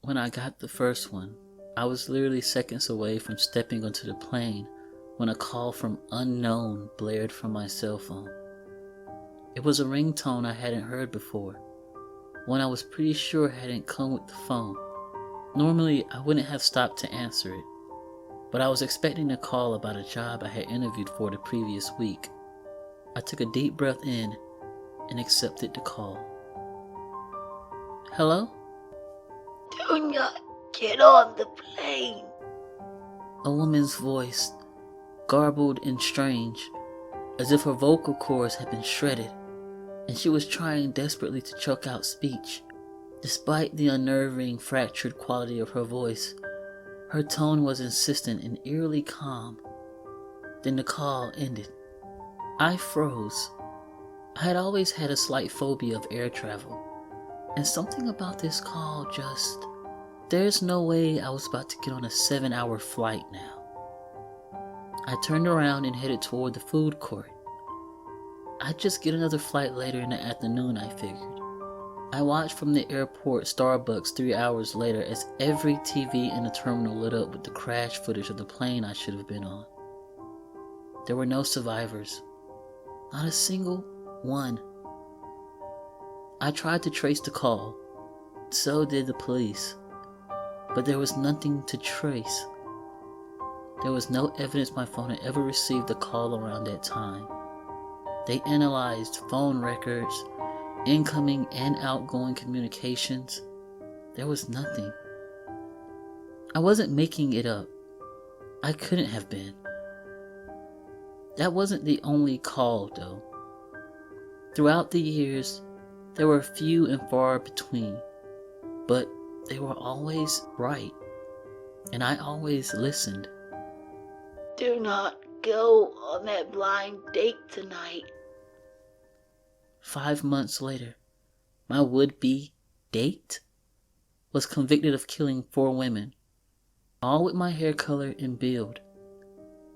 When I got the first one, I was literally seconds away from stepping onto the plane when a call from unknown blared from my cell phone. It was a ringtone I hadn't heard before, one I was pretty sure hadn't come with the phone. Normally, I wouldn't have stopped to answer it, but I was expecting a call about a job I had interviewed for the previous week. I took a deep breath in and accepted the call. Hello? Do not get on the plane. A woman's voice, garbled and strange, as if her vocal cords had been shredded, and she was trying desperately to choke out speech. Despite the unnerving, fractured quality of her voice, her tone was insistent and eerily calm. Then the call ended. I froze. I had always had a slight phobia of air travel, and something about this call just... There's no way I was about to get on a 7-hour flight now. I turned around and headed toward the food court. I'd just get another flight later in the afternoon, I figured. I watched from the airport Starbucks 3 hours later as every TV in the terminal lit up with the crash footage of the plane I should have been on. There were no survivors. Not a single one. I tried to trace the call. So did the police. But there was nothing to trace. There was no evidence my phone had ever received a call around that time. They analyzed phone records, incoming and outgoing communications. There was nothing. I wasn't making it up. I couldn't have been. That wasn't the only call, though. Throughout the years, there were few and far between, but they were always right, and I always listened. Do not go on that blind date tonight. 5 months later, my would-be date was convicted of killing 4 women, all with my hair color and build.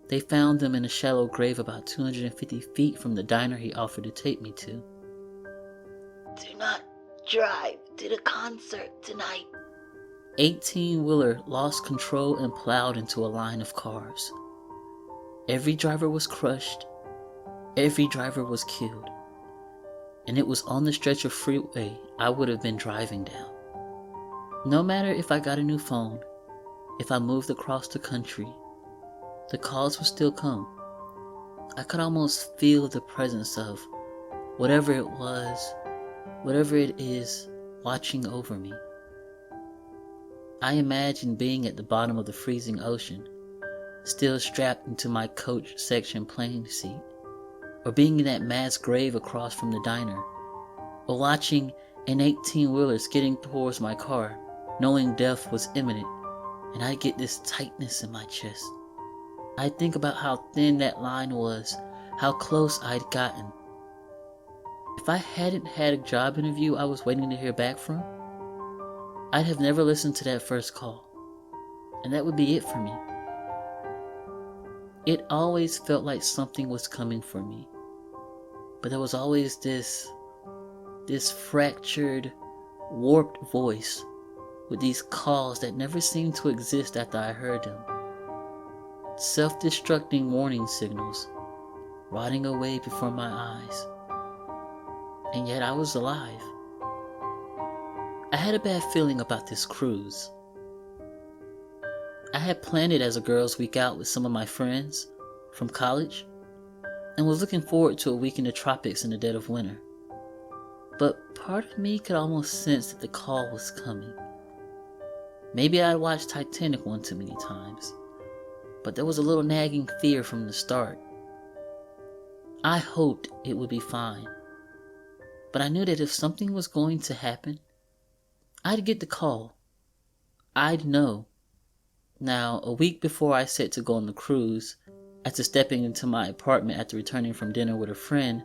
They found them in a shallow grave about 250 feet from the diner he offered to take me to. Do not drive to the concert tonight. 18-wheeler lost control and plowed into a line of cars. Every driver was crushed. Every driver was killed. And it was on the stretch of freeway I would have been driving down. No matter if I got a new phone, if I moved across the country, the calls would still come. I could almost feel the presence of whatever it was, whatever it is, watching over me. I imagined being at the bottom of the freezing ocean, still strapped into my coach section plane seat, or being in that mass grave across from the diner, or watching an 18-wheeler skidding towards my car, knowing death was imminent, and I'd get this tightness in my chest. I'd think about how thin that line was, how close I'd gotten. If I hadn't had a job interview I was waiting to hear back from, I'd have never listened to that first call, and that would be it for me. It always felt like something was coming for me, but there was always this fractured, warped voice with these calls that never seemed to exist after I heard them. Self-destructing warning signals, rotting away before my eyes. And yet I was alive. I had a bad feeling about this cruise. I had planned it as a girls' week out with some of my friends from college and was looking forward to a week in the tropics in the dead of winter. But part of me could almost sense that the call was coming. Maybe I'd watched Titanic one too many times, but there was a little nagging fear from the start. I hoped it would be fine, but I knew that if something was going to happen, I'd get the call. I'd know. Now, a week before I set to go on the cruise, after stepping into my apartment after returning from dinner with a friend,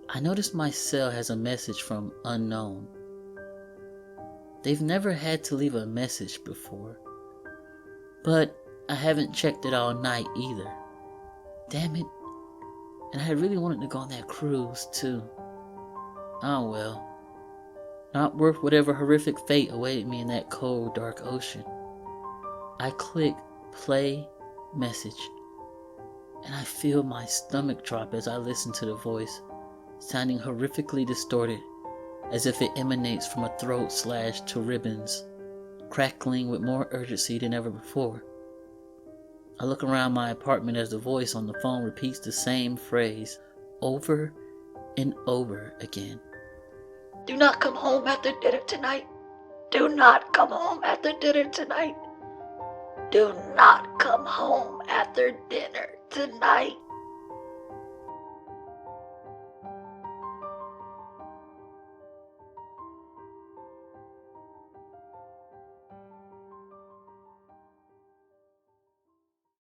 I noticed my cell has a message from unknown. They've never had to leave a message before, but I haven't checked it all night either. Damn it. And I really wanted to go on that cruise too. Oh well. Not worth whatever horrific fate awaited me in that cold, dark ocean. I click play message, and I feel my stomach drop as I listen to the voice, sounding horrifically distorted, as if it emanates from a throat slashed to ribbons, crackling with more urgency than ever before. I look around my apartment as the voice on the phone repeats the same phrase over and over again. Do not come home after dinner tonight. Do not come home after dinner tonight. Do not come home after dinner tonight.